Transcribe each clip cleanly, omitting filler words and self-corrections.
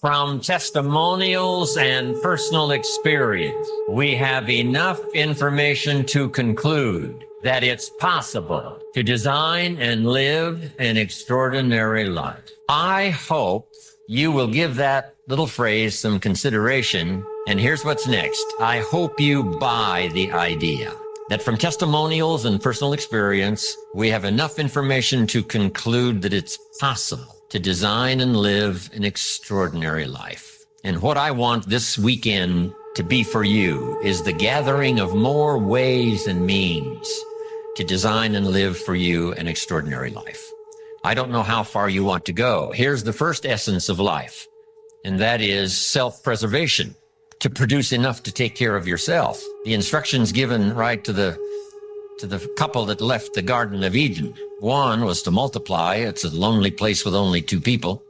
From testimonials and personal experience, we have enough information to conclude that it's possible to design and live an extraordinary life. I hope you will give that little phrase some consideration. And here's what's next. I hope you buy the idea that from testimonials and personal experience, we have enough information to conclude that it's possible to design and live an extraordinary life. And what I want this weekend to be for you is the gathering of more ways and means to design and live for you an extraordinary life. I don't know how far you want to go. Here's the first essence of life, and that is self-preservation, to produce enough to take care of yourself. The instructions given right to the couple that left the Garden of Eden. One was to multiply. It's a lonely place with only two people.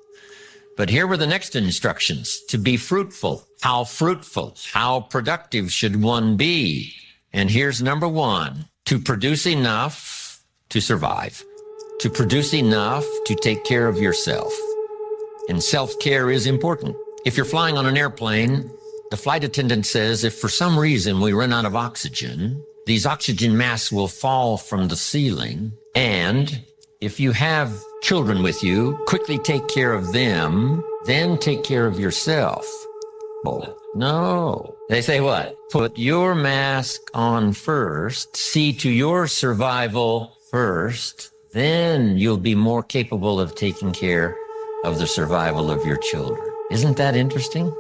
But here were the next instructions: to be fruitful. How fruitful, how productive should one be? And here's number one: to produce enough to survive. To produce enough to take care of yourself. And self-care is important. If you're flying on an airplane, the flight attendant says if for some reason we run out of oxygen, these oxygen masks will fall from the ceiling. And if you have children with you, quickly take care of them, then take care of yourself. Oh, no. They say what? Put your mask on first, see to your survival first, then you'll be more capable of taking care of the survival of your children. Isn't that interesting?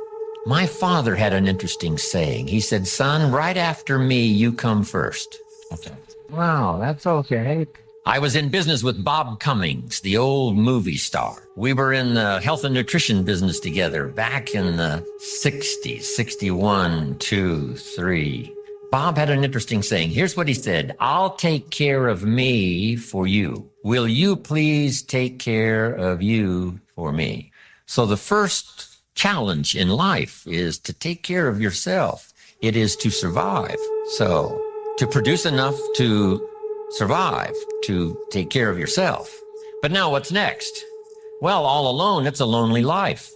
My father had an interesting saying. He said, son, right after me, you come first. Okay. Wow, that's okay. I was in business with Bob Cummings, the old movie star. We were in the health and nutrition business together back in the 60s, 61, 2, 3. Bob had an interesting saying. Here's what he said: I'll take care of me for you. Will you please take care of you for me? So the first challenge in life is to take care of yourself. It is to survive. So to produce enough to survive, to take care of yourself. But now what's next? Well, all alone, it's a lonely life.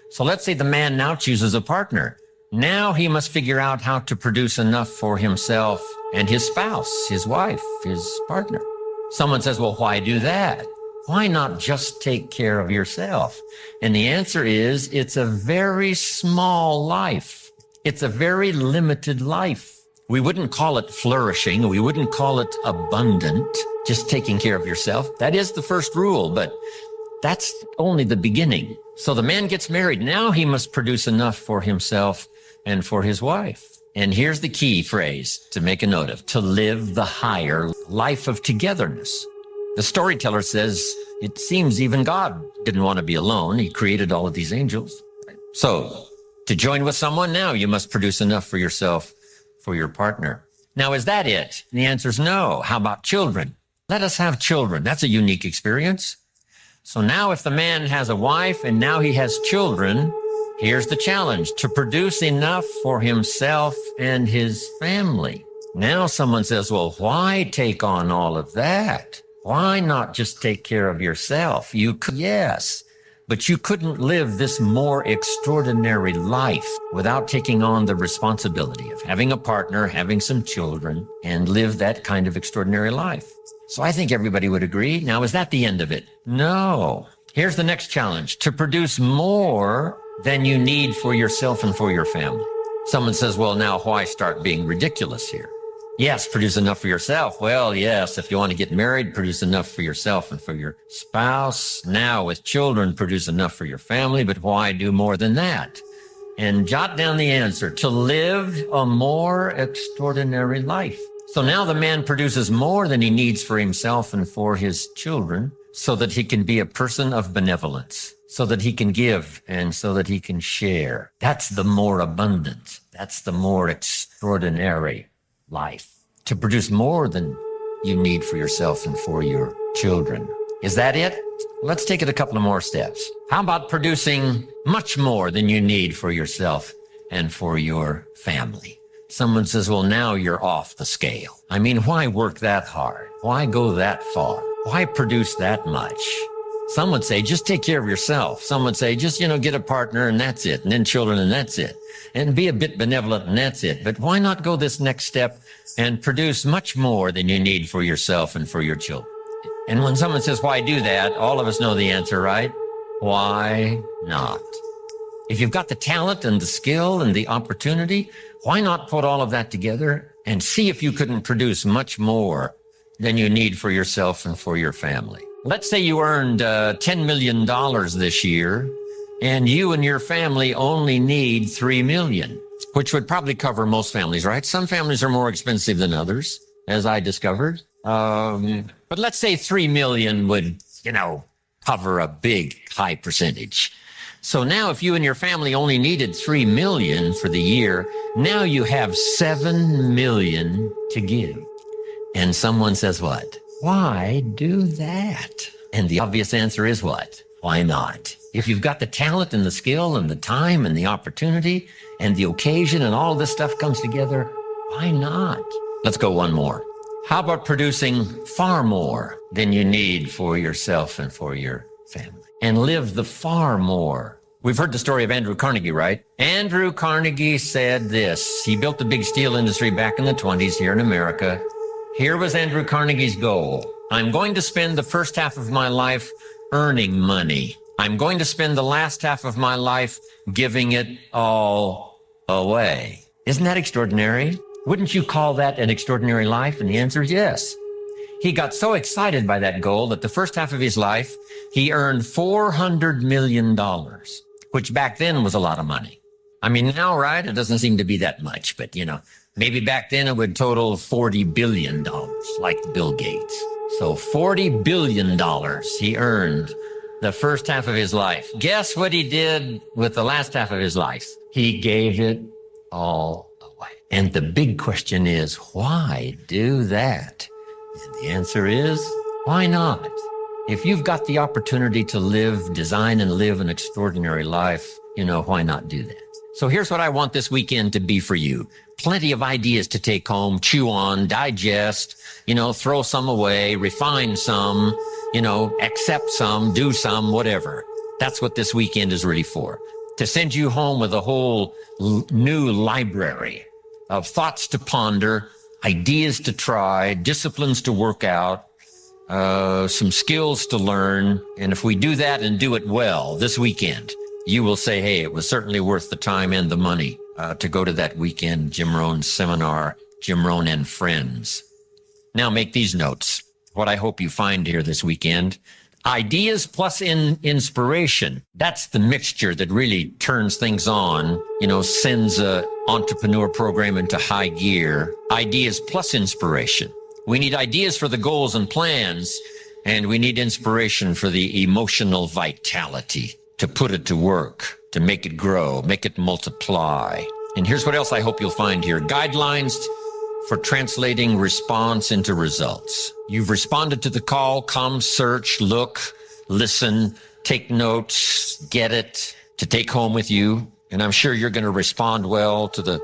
So let's say the man now chooses a partner. Now he must figure out how to produce enough for himself and his spouse, his wife, his partner. Someone says, well, why do that? Why not just take care of yourself? And the answer is, it's a very small life. It's a very limited life. We wouldn't call it flourishing. We wouldn't call it abundant, just taking care of yourself. That is the first rule, but that's only the beginning. So the man gets married. Now he must produce enough for himself and for his wife. And here's the key phrase to make a note of: to live the higher life of togetherness. The storyteller says, it seems even God didn't want to be alone. He created all of these angels. So to join with someone, now you must produce enough for yourself, for your partner. Now, is that it? And the answer is no. How about children? Let us have children. That's a unique experience. So now if the man has a wife and now he has children, here's the challenge: to produce enough for himself and his family. Now someone says, well, why take on all of that? Why not just take care of yourself? You could, yes, but you couldn't live this more extraordinary life without taking on the responsibility of having a partner, having some children, and live that kind of extraordinary life. So I think everybody would agree. Now, is that the end of it? No. Here's the next challenge: to produce more than you need for yourself and for your family. Someone says, well, now why start being ridiculous here? Yes, produce enough for yourself. Well, yes, if you want to get married, produce enough for yourself and for your spouse. Now with children, produce enough for your family, but why do more than that? And jot down the answer: to live a more extraordinary life. So now the man produces more than he needs for himself and for his children, so that he can be a person of benevolence, so that he can give and so that he can share. That's the more abundant. That's the more extraordinary life. To produce more than you need for yourself and for your children. Is that it? Let's take it a couple of more steps. How about producing much more than you need for yourself and for your family? Someone says, well, now you're off the scale. I mean, why work that hard? Why go that far? Why produce that much? Some would say, just take care of yourself. Some would say, just, get a partner and that's it. And then children and that's it. And be a bit benevolent and that's it. But why not go this next step and produce much more than you need for yourself and for your children? And when someone says, why do that? All of us know the answer, right? Why not? If you've got the talent and the skill and the opportunity, why not put all of that together and see if you couldn't produce much more than you need for yourself and for your family? Let's say you earned $10 million this year and you and your family only need $3 million, which would probably cover most families, right? Some families are more expensive than others, as I discovered. But let's say 3 million would, cover a big high percentage. So now if you and your family only needed 3 million for the year, now you have 7 million to give. And someone says what? Why do that? And the obvious answer is what? Why not? If you've got the talent and the skill and the time and the opportunity and the occasion and all this stuff comes together, why not? Let's go one more. How about producing far more than you need for yourself and for your family? And live the far more. We've heard the story of Andrew Carnegie, right? Andrew Carnegie said this. He built the big steel industry back in the 20s here in America. Here was Andrew Carnegie's goal. I'm going to spend the first half of my life earning money. I'm going to spend the last half of my life giving it all away. Isn't that extraordinary? Wouldn't you call that an extraordinary life? And the answer is yes. He got so excited by that goal that the first half of his life, he earned $400 million, which back then was a lot of money. I mean, now, right, it doesn't seem to be that much, but, maybe back then it would total $40 billion, like Bill Gates. So $40 billion he earned the first half of his life. Guess what he did with the last half of his life? He gave it all away. And the big question is, why do that? And the answer is, why not? If you've got the opportunity to live, design and live an extraordinary life, why not do that? So here's what I want this weekend to be for you. Plenty of ideas to take home, chew on, digest, throw some away, refine some, accept some, do some, whatever. That's what this weekend is really for. To send you home with a whole new library of thoughts to ponder, ideas to try, disciplines to work out, some skills to learn. And if we do that and do it well this weekend, you will say, hey, it was certainly worth the time and the money to go to that weekend Jim Rohn seminar, Jim Rohn and Friends. Now make these notes. What I hope you find here this weekend: ideas plus inspiration. That's the mixture that really turns things on, sends a entrepreneur program into high gear. Ideas plus inspiration. We need ideas for the goals and plans, and we need inspiration for the emotional vitality to put it to work, to make it grow, make it multiply. And here's what else I hope you'll find here: guidelines for translating response into results. You've responded to the call. Come, search, look, listen, take notes, get it to take home with you. And I'm sure you're going to respond well to the,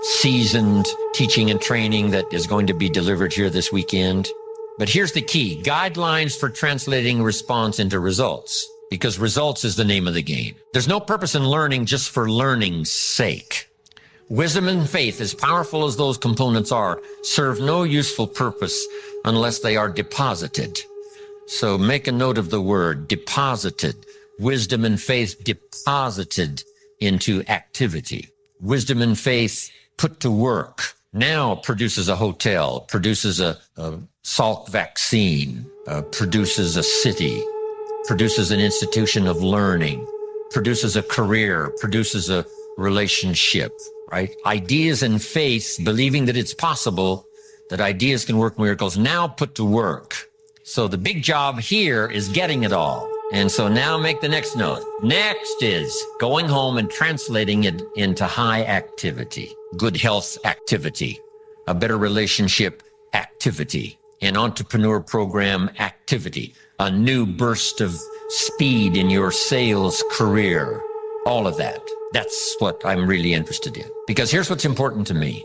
seasoned teaching and training that is going to be delivered here this weekend. But here's the key: guidelines for translating response into results, because results is the name of the game. There's no purpose in learning just for learning's sake. Wisdom and faith, as powerful as those components are, serve no useful purpose unless they are deposited. So make a note of the word deposited. Wisdom and faith deposited into activity. Wisdom and faith put to work now produces a hotel, produces a Salk vaccine, produces a city, produces an institution of learning, produces a career, produces a relationship, right? Ideas and faith, believing that it's possible, that ideas can work miracles, now put to work. So the big job here is getting it all. And so now make the next note. Next is going home and translating it into high activity, good health activity, a better relationship activity, an entrepreneur program activity, a new burst of speed in your sales career, all of that. That's what I'm really interested in. Because here's what's important to me,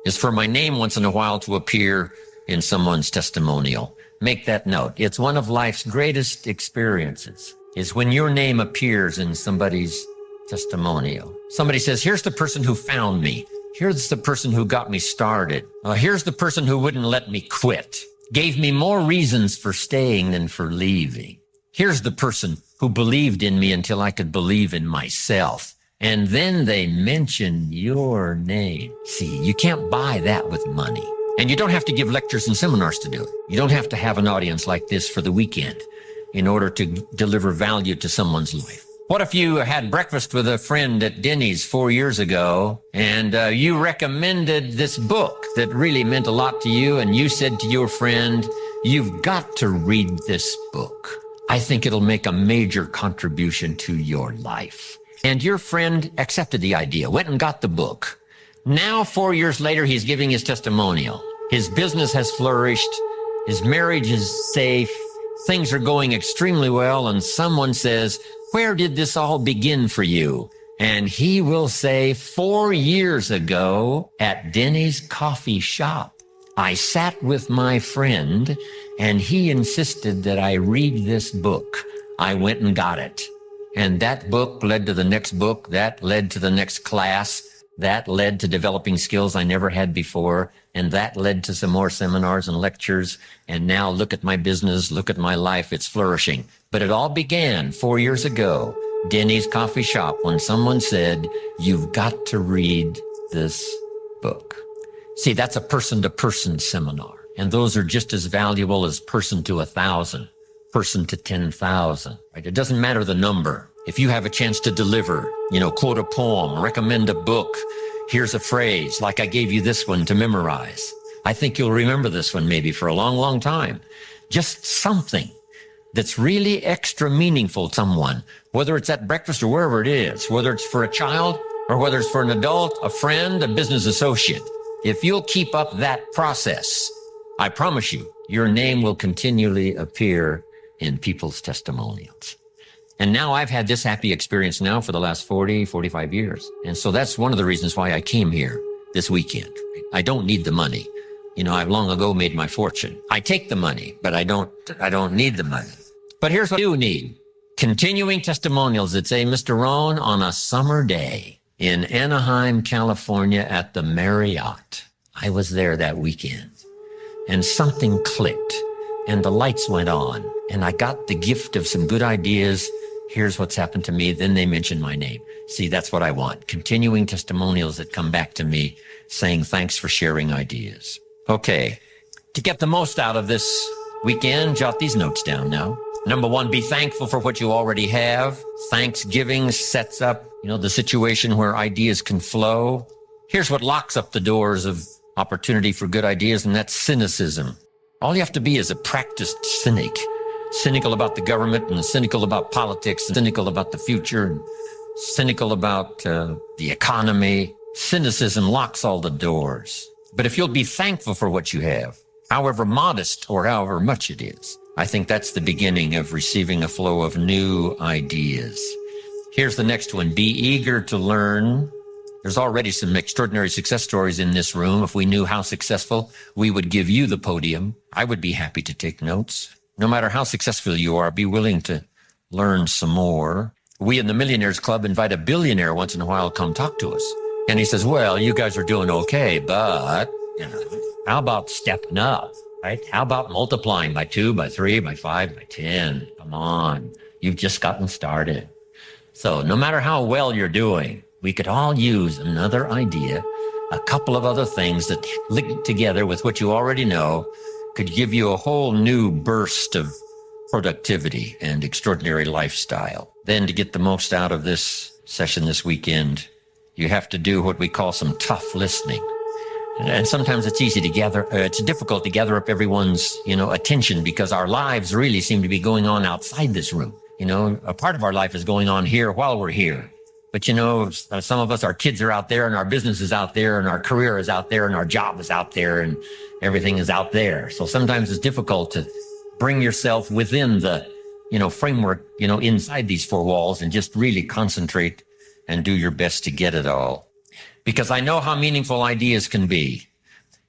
is for my name once in a while to appear in someone's testimonial. Make that note. It's one of life's greatest experiences, is when your name appears in somebody's testimonial. Somebody says, here's the person who found me. Here's the person who got me started. Here's the person who wouldn't let me quit. Gave me more reasons for staying than for leaving. Here's the person who believed in me until I could believe in myself. And then they mention your name. See, you can't buy that with money. And you don't have to give lectures and seminars to do it. You don't have to have an audience like this for the weekend in order to deliver value to someone's life. What if you had breakfast with a friend at Denny's 4 years ago and you recommended this book that really meant a lot to you, and you said to your friend, you've got to read this book. I think it'll make a major contribution to your life. And your friend accepted the idea, went and got the book. Now, 4 years later, he's giving his testimonial. His business has flourished. His marriage is safe. Things are going extremely well. And someone says, where did this all begin for you? And he will say, 4 years ago at Denny's coffee shop, I sat with my friend and he insisted that I read this book. I went and got it. And that book led to the next book. That led to the next class. That led to developing skills I never had before. And that led to some more seminars and lectures. And now look at my business, look at my life, it's flourishing. But it all began 4 years ago, Denny's coffee shop, when someone said, you've got to read this book. See, that's a person-to-person seminar. And those are just as valuable as person to 1,000, person to 10,000, right? It doesn't matter the number. If you have a chance to deliver, quote a poem, recommend a book, here's a phrase, like I gave you this one to memorize. I think you'll remember this one maybe for a long, long time. Just something that's really extra meaningful to someone, whether it's at breakfast or wherever it is, whether it's for a child or whether it's for an adult, a friend, a business associate. If you'll keep up that process, I promise you, your name will continually appear in people's testimonials. And now I've had this happy experience now for the last 40, 45 years. And so that's one of the reasons why I came here this weekend. I don't need the money. I've long ago made my fortune. I take the money, but I don't need the money. But here's what I do need. Continuing testimonials that say, Mr. Rohn, on a summer day in Anaheim, California at the Marriott, I was there that weekend and something clicked and the lights went on and I got the gift of some good ideas. Here's what's happened to me. Then they mention my name. See, that's what I want. Continuing testimonials that come back to me saying, thanks for sharing ideas. Okay. To get the most out of this weekend, jot these notes down now. Number one, be thankful for what you already have. Thanksgiving sets up, the situation where ideas can flow. Here's what locks up the doors of opportunity for good ideas, and that's cynicism. All you have to be is a practiced cynic. Cynical about the government and cynical about politics, and cynical about the future, and cynical about the economy. Cynicism locks all the doors. But if you'll be thankful for what you have, however modest or however much it is, I think that's the beginning of receiving a flow of new ideas. Here's the next one. Be eager to learn. There's already some extraordinary success stories in this room. If we knew how successful, we would give you the podium. I would be happy to take notes. No matter how successful you are, be willing to learn some more. We in the Millionaires Club invite a billionaire once in a while to come talk to us. And he says, well, you guys are doing okay, but how about stepping up, right? How about multiplying by 2, by 3, by 5, by 10? Come on. You've just gotten started. So no matter how well you're doing, we could all use another idea, a couple of other things that linked together with what you already know could give you a whole new burst of productivity and extraordinary lifestyle. Then to get the most out of this session this weekend, you have to do what we call some tough listening. And sometimes it's it's difficult to gather up everyone's, attention because our lives really seem to be going on outside this room. A part of our life is going on here while we're here. But, some of us, our kids are out there and our business is out there and our career is out there and our job is out there and everything is out there. So sometimes it's difficult to bring yourself within the, framework, inside these 4 walls and just really concentrate and do your best to get it all. Because I know how meaningful ideas can be.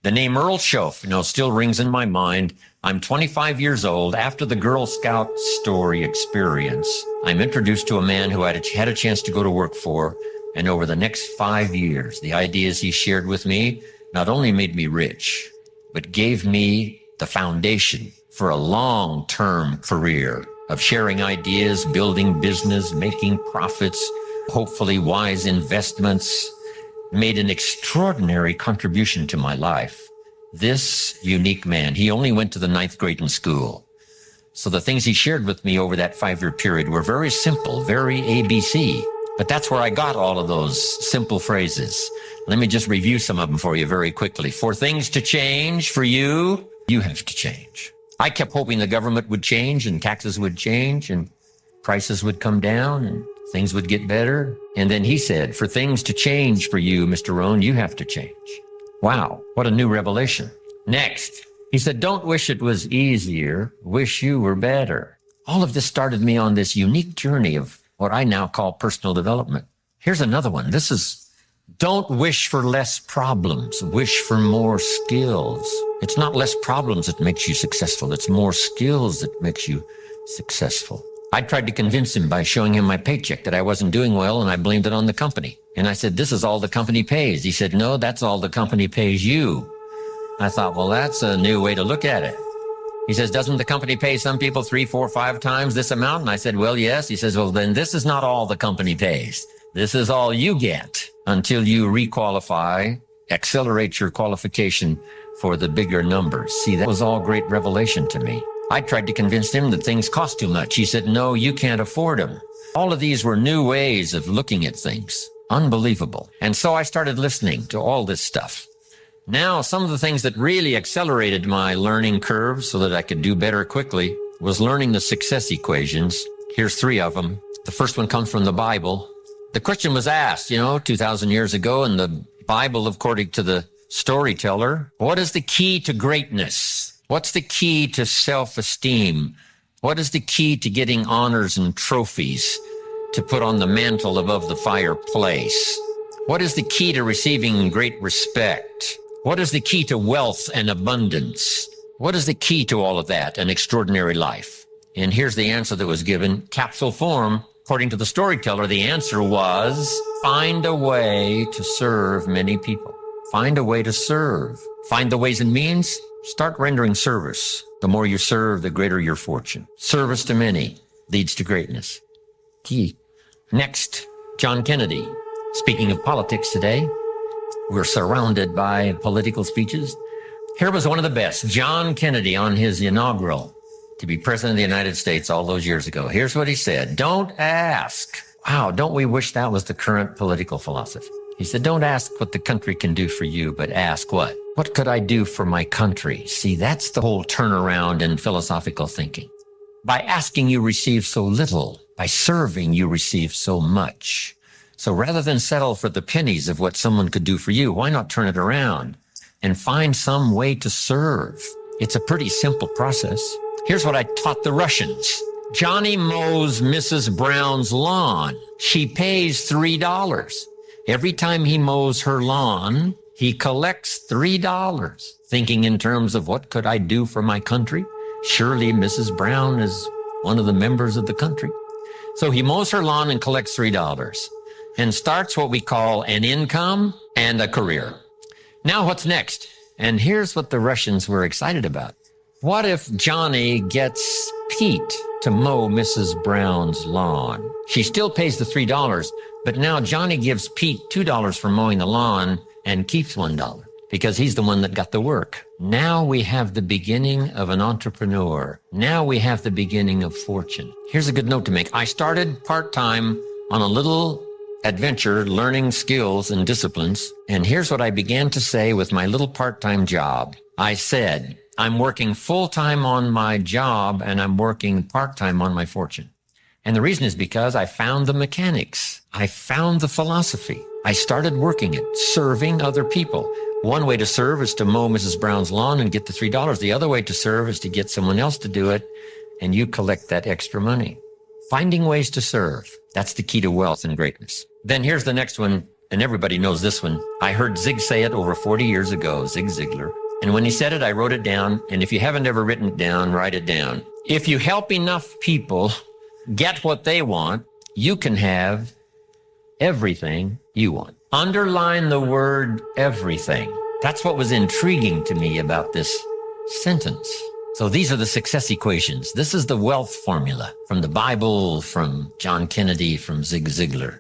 The name Earl Schoaf, still rings in my mind. I'm 25 years old. After the Girl Scout story experience, I'm introduced to a man who had a chance to go to work for. And over the next 5 years, the ideas he shared with me not only made me rich, but gave me the foundation for a long-term career of sharing ideas, building business, making profits, hopefully wise investments, made an extraordinary contribution to my life. This unique man, he only went to the 9th grade in school. So the things he shared with me over that 5-year period were very simple, very ABC. But that's where I got all of those simple phrases. Let me just review some of them for you very quickly. For things to change for you, you have to change. I kept hoping the government would change and taxes would change and prices would come down and things would get better. And then he said, for things to change for you, Mr. Rohn, you have to change. Wow, what a new revelation. Next, he said, don't wish it was easier, wish you were better. All of this started me on this unique journey of what I now call personal development. Here's another one. This is, don't wish for less problems, wish for more skills. It's not less problems that makes you successful. It's more skills that makes you successful. I tried to convince him by showing him my paycheck that I wasn't doing well, and I blamed it on the company. And I said, this is all the company pays. He said, no, that's all the company pays you. I thought, well, that's a new way to look at it. He says, doesn't the company pay some people 3, 4, 5 times this amount? And I said, well, yes. He says, well, then this is not all the company pays. This is all you get until you requalify, accelerate your qualification for the bigger numbers. See, that was all great revelation to me. I tried to convince him that things cost too much. He said, no, you can't afford them. All of these were new ways of looking at things. Unbelievable. And so I started listening to all this stuff. Now, some of the things that really accelerated my learning curve so that I could do better quickly was learning the success equations. Here's 3 of them. The first one comes from the Bible. The question was asked, 2,000 years ago in the Bible, according to the storyteller, what is the key to greatness? What's the key to self-esteem? What is the key to getting honors and trophies to put on the mantle above the fireplace? What is the key to receiving great respect? What is the key to wealth and abundance? What is the key to all of that? An extraordinary life. And here's the answer that was given, capsule form. According to the storyteller, the answer was, find a way to serve many people. Find a way to serve. Find the ways and means. Start rendering service. The more you serve, the greater your fortune. Service to many leads to greatness. Key. Next, John Kennedy. Speaking of politics today, we're surrounded by political speeches. Here was one of the best. John Kennedy on his inaugural to be president of the United States all those years ago. Here's what he said. Don't ask. Wow, don't we wish that was the current political philosophy? He said, don't ask what the country can do for you, but ask what? What could I do for my country? See, that's the whole turnaround in philosophical thinking. By asking, you receive so little. By serving, you receive so much. So rather than settle for the pennies of what someone could do for you, why not turn it around and find some way to serve? It's a pretty simple process. Here's what I taught the Russians. Johnny mows Mrs. Brown's lawn. She pays $3. Every time he mows her lawn, he collects $3, thinking in terms of what could I do for my country? Surely Mrs. Brown is one of the members of the country. So he mows her lawn and collects $3 and starts what we call an income and a career. Now what's next? And here's what the Russians were excited about. What if Johnny gets Pete to mow Mrs. Brown's lawn? She still pays the $3, but now Johnny gives Pete $2 for mowing the lawn and keeps $1 because he's the one that got the work. Now we have the beginning of an entrepreneur. Now we have the beginning of fortune. Here's a good note to make. I started part-time on a little adventure, learning skills and disciplines. And here's what I began to say with my little part-time job. I said, I'm working full-time on my job and I'm working part-time on my fortune. And the reason is because I found the mechanics. I found the philosophy. I started working it, serving other people. One way to serve is to mow Mrs. Brown's lawn and get the $3. The other way to serve is to get someone else to do it, and you collect that extra money. Finding ways to serve. That's the key to wealth and greatness. Then here's the next one. and everybody knows this one. I heard Zig say it over 40 years ago, Zig Ziglar. And when he said it, I wrote it down. And if you haven't ever written it down, write it down. If you help enough people get what they want, you can have everything you want. Underline the word everything. That's what was intriguing to me about this sentence. So these are the success equations. This is the wealth formula from the Bible, from John Kennedy, from Zig Ziglar.